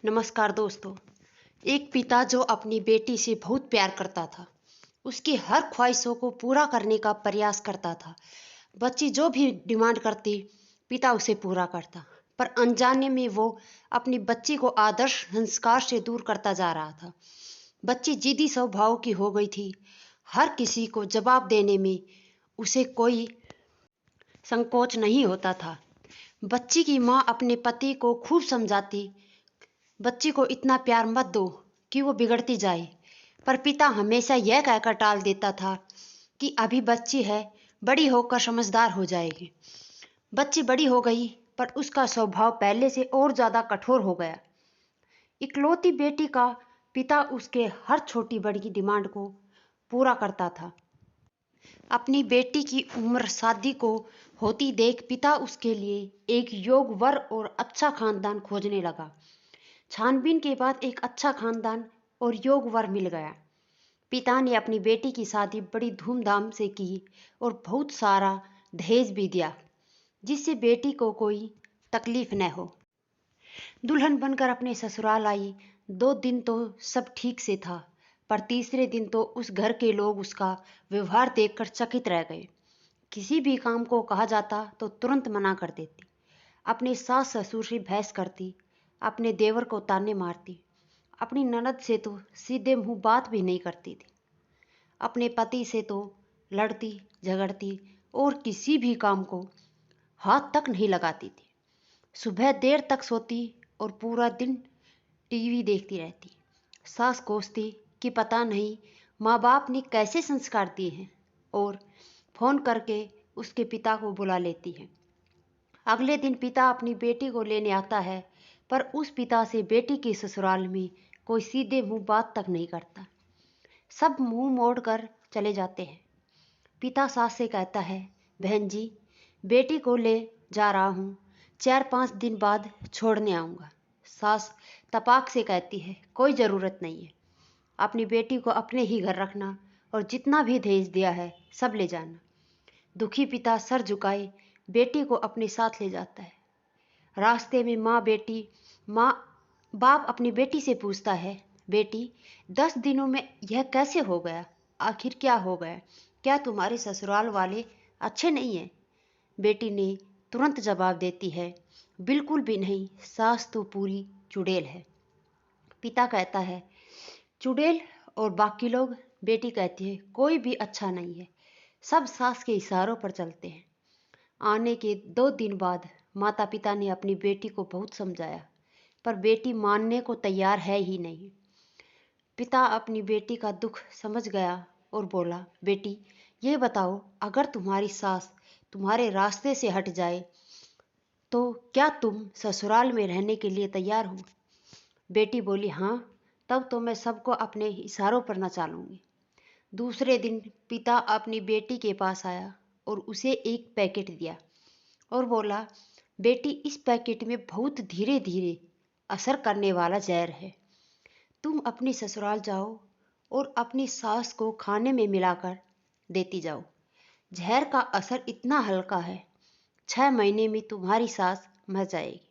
नमस्कार दोस्तों। एक पिता जो अपनी बेटी से बहुत प्यार करता था, उसकी हर ख्वाहिशों को पूरा करने का प्रयास करता था। बच्ची जो भी डिमांड करती, पिता उसे पूरा करता। पर अनजाने में वो अपनी बच्ची को आदर्श संस्कार से दूर करता जा रहा था। बच्ची जिद्दी स्वभाव की हो गई थी। हर किसी को जवाब देने में उसे कोई संकोच नहीं होता था। बच्ची की माँ अपने पति को खूब समझाती, बच्ची को इतना प्यार मत दो कि वो बिगड़ती जाए। पर पिता हमेशा यह कहकर टाल देता था कि अभी बच्ची है, बड़ी होकर समझदार हो जाएगी। बच्ची बड़ी हो गई, पर उसका स्वभाव पहले से और ज्यादा कठोर हो गया। इकलौती बेटी का पिता उसके हर छोटी बड़ी डिमांड को पूरा करता था। अपनी बेटी की उम्र शादी को होती देख पिता उसके लिए एक योग्य वर और अच्छा खानदान खोजने लगा। छानबीन के बाद एक अच्छा खानदान और योग्य वर मिल गया। पिता ने अपनी बेटी की शादी बड़ी धूमधाम से की और बहुत सारा दहेज भी दिया, जिससे बेटी को कोई तकलीफ न हो। दुल्हन बनकर अपने ससुराल आई। 2 दिन तो सब ठीक से था, पर तीसरे दिन तो उस घर के लोग उसका व्यवहार देखकर चकित रह गए। किसी भी काम को कहा जाता तो तुरंत मना कर देती। अपने सास ससुर से बहस करती, अपने देवर को ताने मारती। अपनी ननद से तो सीधे मुंह बात भी नहीं करती थी। अपने पति से तो लड़ती झगड़ती और किसी भी काम को हाथ तक नहीं लगाती थी। सुबह देर तक सोती और पूरा दिन टीवी देखती रहती। सास कोसती कि पता नहीं माँ बाप ने कैसे संस्कार दिए हैं, और फोन करके उसके पिता को बुला लेती है। अगले दिन पिता अपनी बेटी को लेने आता है, पर उस पिता से बेटी के ससुराल में कोई सीधे मुंह बात तक नहीं करता। सब मुंह मोड़ कर चले जाते हैं। पिता सास से कहता है, बहन जी, बेटी को ले जा रहा हूँ, 4-5 दिन बाद छोड़ने आऊँगा। सास तपाक से कहती है, कोई ज़रूरत नहीं है, अपनी बेटी को अपने ही घर रखना और जितना भी दहेज दिया है सब ले जाना। दुखी पिता सर झुकाए बेटी को अपने साथ ले जाता है। रास्ते में माँ बाप अपनी बेटी से पूछता है, बेटी, 10 दिनों में यह कैसे हो गया? आखिर क्या हो गया? क्या तुम्हारे ससुराल वाले अच्छे नहीं हैं? बेटी ने तुरंत जवाब देती है, बिल्कुल भी नहीं, सास तो पूरी चुड़ैल है। पिता कहता है, चुड़ैल और बाकी लोग? बेटी कहती है, कोई भी अच्छा नहीं है, सब सास के इशारों पर चलते हैं। आने के 2 दिन बाद माता पिता ने अपनी बेटी को बहुत समझाया, पर बेटी मानने को तैयार है ही नहीं। पिता अपनी बेटी का दुख समझ गया और बोला, बेटी, ये बताओ, अगर तुम्हारी सास तुम्हारे रास्ते से हट जाए तो क्या तुम ससुराल में रहने के लिए तैयार हो? बेटी बोली, हाँ, तब तो मैं सबको अपने इशारों पर नचा लूंगी। दूसरे दिन पिता अपनी बेटी के पास आया और उसे एक पैकेट दिया और बोला, बेटी, इस पैकेट में बहुत धीरे धीरे असर करने वाला जहर है। तुम अपनी ससुराल जाओ और अपनी सास को खाने में मिलाकर देती जाओ। जहर का असर इतना हल्का है, 6 महीने में तुम्हारी सास मर जाएगी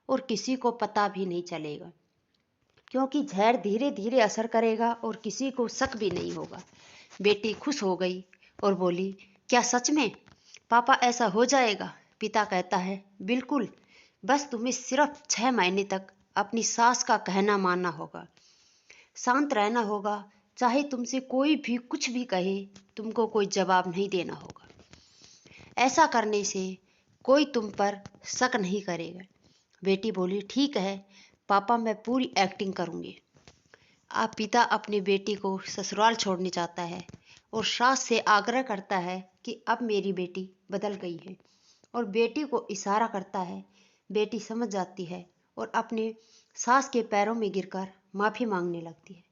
और किसी को पता भी नहीं चलेगा, क्योंकि जहर धीरे धीरे असर करेगा और किसी को शक भी नहीं होगा। बेटी खुश हो गई और बोली, क्या सच में पापा ऐसा हो जाएगा? पिता कहता है, बिल्कुल, बस तुम्हें सिर्फ 6 महीने तक अपनी सास का कहना मानना होगा, शांत रहना होगा, चाहे तुमसे कोई भी कुछ भी कहे, तुमको कोई जवाब नहीं देना होगा। ऐसा करने से कोई तुम पर शक नहीं करेगा। बेटी बोली, ठीक है पापा, मैं पूरी एक्टिंग करूंगी। अब पिता अपनी बेटी को ससुराल छोड़ने चाहता है और सास से आग्रह करता है कि अब मेरी बेटी बदल गई है, और बेटी को इशारा करता है। बेटी समझ जाती है और अपने सास के पैरों में गिरकर माफी मांगने लगती है।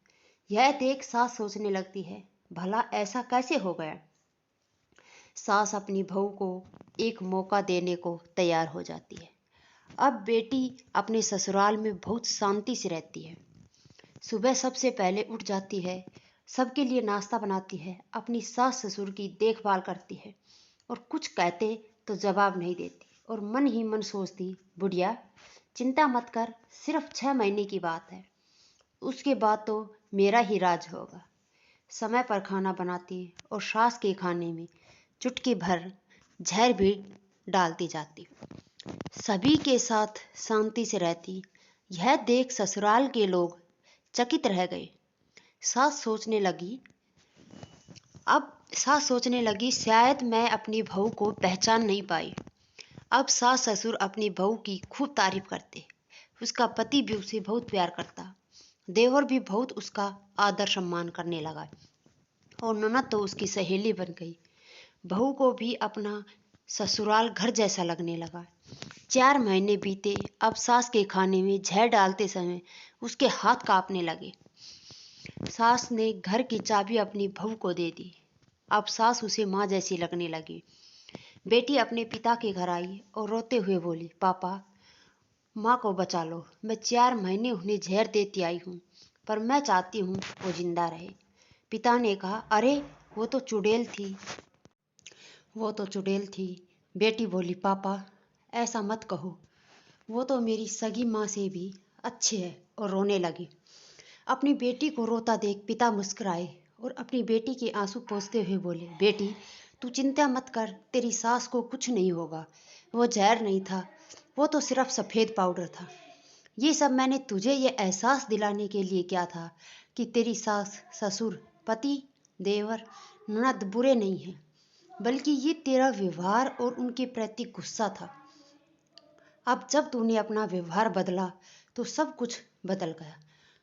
यह देख सास सोचने लगती है, भला ऐसा कैसे हो गया? सास अपनी बहू को एक मौका देने को तैयार हो जाती है। अब बेटी अपने ससुराल में बहुत शांति से रहती है। सुबह सबसे पहले उठ जाती है, सबके लिए नाश्ता बनाती है, अपनी सास ससुर की देखभाल करती है, और कुछ कहते तो जवाब नहीं देती और मन ही मन सोचती, बुढ़िया, चिंता मत कर, सिर्फ 6 महीने की बात है। उसके बाद तो मेरा ही राज होगा। समय पर खाना बनाती और सास के खाने में चुटकी भर जहर भी डालती जाती। सभी के साथ शांति से रहती। यह देख ससुराल के लोग चकित रह गए। सास सोचने लगी अब सास सोचने लगी शायद मैं अपनी बहू को पहचान नहीं पाई। अब सास ससुर अपनी बहू की खूब तारीफ करते। उसका पति भी उसे बहुत प्यार करता। देवर भी बहुत उसका आदर सम्मान करने लगा और ननद तो उसकी सहेली बन गई। बहू को भी अपना ससुराल घर जैसा लगने लगा। 4 महीने बीते। अब सास के खाने में जहर डालते समय उसके हाथ कांपने लगे। सास ने घर की चाबी अपनी बहू को दे दी। अब सास उसे माँ जैसी लगने लगी। बेटी अपने पिता के घर आई और रोते हुए बोली, पापा, माँ को बचा लो। मैं 4 महीने उन्हें जहर देती आई हूँ, पर मैं चाहती हूँ वो जिंदा रहे। पिता ने कहा, अरे वो तो चुड़ैल थी। वो तो चुड़ैल थी। बेटी बोली, पापा ऐसा मत कहो, वो तो मेरी सगी माँ से भी अच्छी है। और रोने लगी। अपनी बेटी को रोता देख पिता मुस्कुराए और अपनी बेटी के आंसू पोंछते हुए बोले, बेटी तू चिंता मत कर, तेरी सास को कुछ नहीं होगा। वो जहर नहीं था, वो तो सिर्फ सफ़ेद पाउडर था। ये सब मैंने तुझे ये एहसास दिलाने के लिए किया था कि तेरी सास, ससुर, पति, देवर, ननद बुरे नहीं हैं, बल्कि ये तेरा व्यवहार और उनके प्रति गुस्सा था। अब जब तूने अपना व्यवहार बदला तो सब कुछ बदल गया।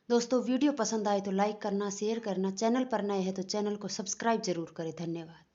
दोस्तों, वीडियो पसंद आए तो लाइक करना, शेयर करना, चैनल पर नए हैं तो चैनल को सब्सक्राइब जरूर करें। धन्यवाद।